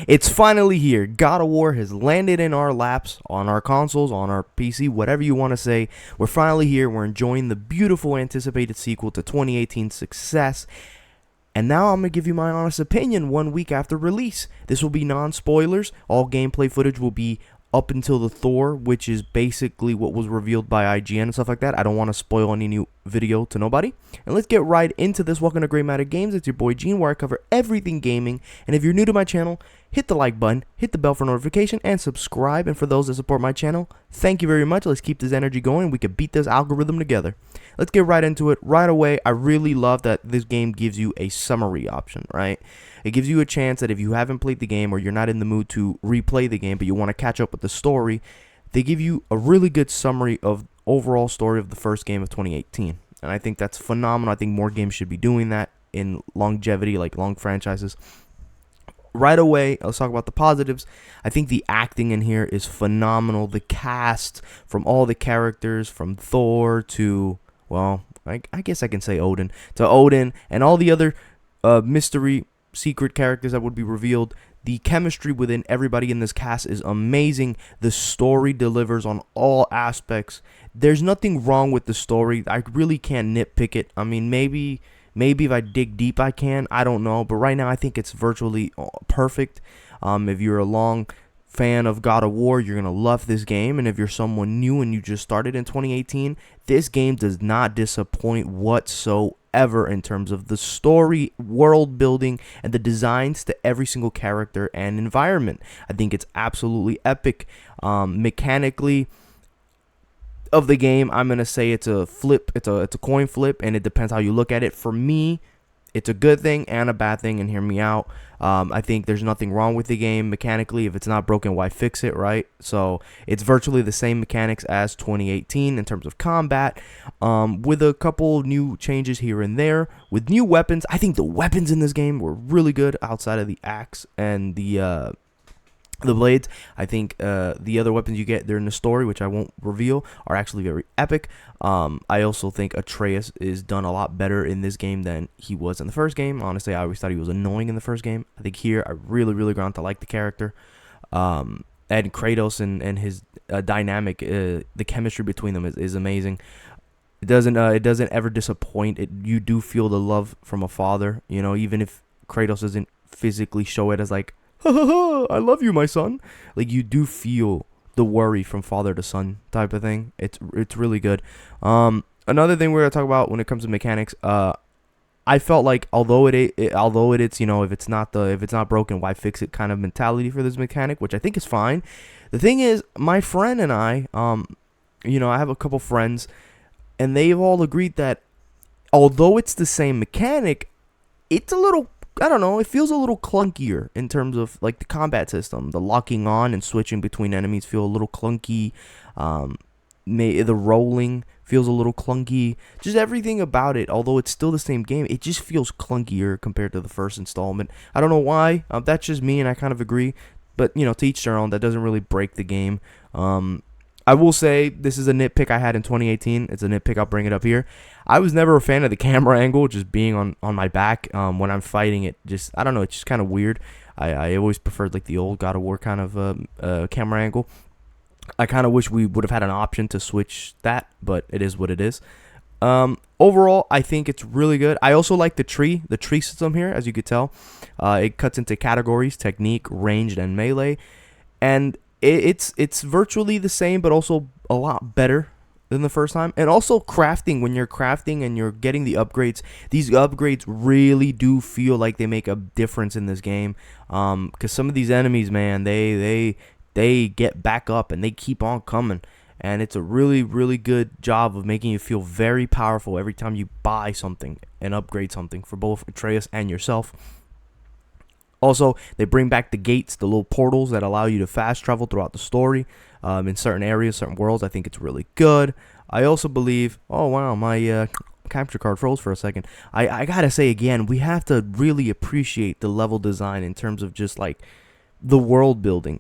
It's finally here. God of War has landed in our laps, on our consoles, on our PC, whatever you want to say. We're finally here. We're enjoying the beautiful anticipated sequel to 2018's success. And now I'm going to give you my honest opinion 1 week after release. This will be non-spoilers. All gameplay footage will be up until the Thor, which is basically what was revealed by IGN and stuff like that. I don't want to spoil any new video to nobody. And let's get right into this. Welcome to GreyMatter Games. It's your boy Gene, where I cover everything gaming. And if you're new to my channel, hit the like button, hit the bell for notification, and subscribe. And for those that support my channel, thank you very much. Let's keep this energy going. We can beat this algorithm together. Let's get right into it right away. I really love that this game gives you a summary option, right? It gives you a chance that if you haven't played the game or you're not in the mood to replay the game, but you want to catch up with the story, they give you a really good summary of overall story of the first game of 2018. And I think that's phenomenal. I think more games should be doing that in longevity, like long franchises. Right away, let's talk about the positives. I think the acting in here is phenomenal. The cast, from all the characters, from Thor to, well, I guess I can say Odin, and all the other mystery secret characters that would be revealed. The chemistry within everybody in this cast is amazing. The story delivers on all aspects. There's nothing wrong with the story. I really can't nitpick it. I mean, maybe if I dig deep I can. I don't know. But right now I think it's virtually perfect. If you're a long fan of God of War, you're going to love this game. And if you're someone new and you just started in 2018, this game does not disappoint whatsoever in terms of the story, world building, and the designs to every single character and environment. I think it's absolutely epic. Mechanically of the game, I'm going to say it's a flip. It's a coin flip, and it depends how you look at it. For me, it's a good thing and a bad thing, and hear me out. I think there's nothing wrong with the game mechanically. If it's not broken, why fix it, right? So it's virtually the same mechanics as 2018 in terms of combat, with a couple new changes here and there, with new weapons. I think the weapons in this game were really good outside of the axe and the blades. I think the other weapons you get there in the story, which I won't reveal, are actually very epic. I also think Atreus is done a lot better in this game than he was in the first game. Honestly, I always thought he was annoying in the first game. I think here I really ground to like the character. And Kratos and his dynamic, the chemistry between them is amazing. It doesn't ever disappoint. You do feel the love from a father, you know, even if Kratos doesn't physically show it as like, ha ha ha, I love you, my son. Like, you do feel the worry from father to son type of thing. It's really good. Another thing we're gonna talk about when it comes to mechanics, I felt like although it's, you know, if it's not broken, why fix it kind of mentality for this mechanic, which I think is fine. The thing is, my friend and I, you know, I have a couple friends, and they've all agreed that although it's the same mechanic, it's a little, I don't know, it feels a little clunkier in terms of like the combat system. The locking on and switching between enemies feel a little clunky. The rolling feels a little clunky. Just everything about it, although it's still the same game, it just feels clunkier compared to the first installment. I don't know why. That's just me, and I kind of agree. But, you know, to each their own. That doesn't really break the game. I will say this is a nitpick I had in 2018. It's a nitpick. I'll bring it up here. I was never a fan of the camera angle, just being on my back when I'm fighting it. Just, I don't know, it's just kind of weird. I always preferred like the old God of War kind of camera angle. I kind of wish we would have had an option to switch that, but it is what it is. Overall, I think it's really good. I also like the tree system here, as you could tell. It cuts into categories: technique, ranged, and melee, and it's virtually the same, but also a lot better than the first time. And also crafting, when you're crafting and you're getting the upgrades, these upgrades really do feel like they make a difference in this game. Because some of these enemies, man, they get back up and they keep on coming. And it's a really good job of making you feel very powerful every time you buy something and upgrade something for both Atreus and yourself. Also, they bring back the gates, the little portals that allow you to fast travel throughout the story in certain areas, certain worlds. I think it's really good. I also believe, oh wow, my capture card froze for a second. I gotta say again, we have to really appreciate the level design in terms of just like the world building.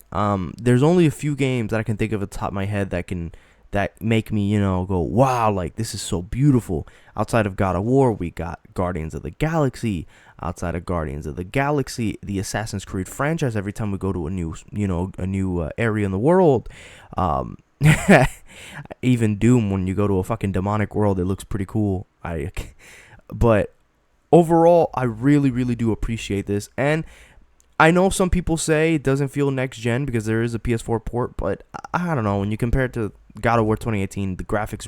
There's only a few games that I can think of at the top of my head that can that make me, go, wow, like this is so beautiful. Outside of God of War, we got Guardians of the Galaxy. Outside of Guardians of the Galaxy, the Assassin's Creed franchise, every time we go to a new area in the world. Um, Even Doom, when you go to a fucking demonic world, it looks pretty cool. But overall, I really, really do appreciate this. And I know some people say it doesn't feel next gen because there is a PS4 port, but I don't know. When you compare it to God of War 2018, the graphics,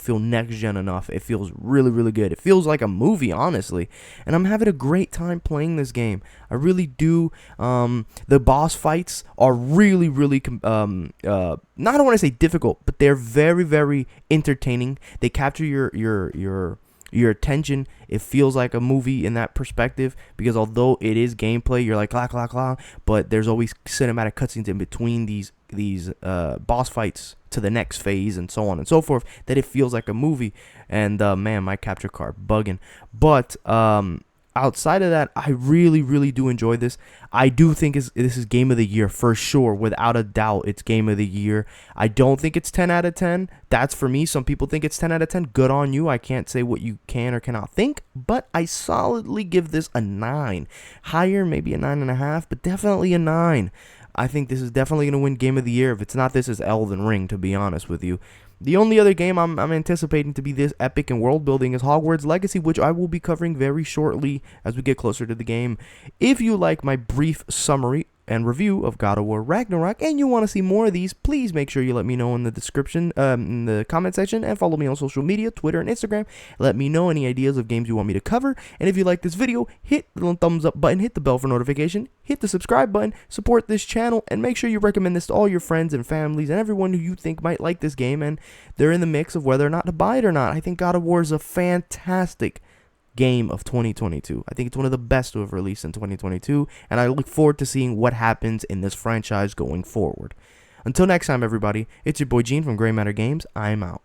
feel next gen enough. It feels really, really good. It feels like a movie, honestly. And I'm having a great time playing this game. I really do. The boss fights are really, really, not, I don't want to say difficult, but they're very, very entertaining. They capture your attention. It feels like a movie in that perspective, because although it is gameplay, you're like clack clack clack, but there's always cinematic cutscenes in between these boss fights to the next phase and so on and so forth, that it feels like a movie. And man, my capture card bugging. But outside of that, I really, really do enjoy this. I do think this is game of the year for sure. Without a doubt, it's game of the year. I don't think it's 10 out of 10. That's for me. Some people think it's 10 out of 10. Good on you. I can't say what you can or cannot think, but I solidly give this a 9. Higher, maybe a 9.5, but definitely a 9. I think this is definitely going to win game of the year. If it's not this, it's Elden Ring, to be honest with you. The only other game I'm anticipating to be this epic and world building is Hogwarts Legacy, which I will be covering very shortly as we get closer to the game. If you like my brief summary and review of God of War Ragnarok and you want to see more of these, please make sure you let me know in the description, in the comment section, and follow me on social media, Twitter and Instagram. Let me know any ideas of games you want me to cover. And if you like this video, hit the thumbs up button, hit the bell for notification, hit the subscribe button, support this channel, and make sure you recommend this to all your friends and families and everyone who you think might like this game and they're in the mix of whether or not to buy it or not. I think God of War is a fantastic game of 2022. I think it's one of the best to have released in 2022, and I look forward to seeing what happens in this franchise going forward. Until next time, everybody, it's your boy Gene from GreyMatter Games. I'm out.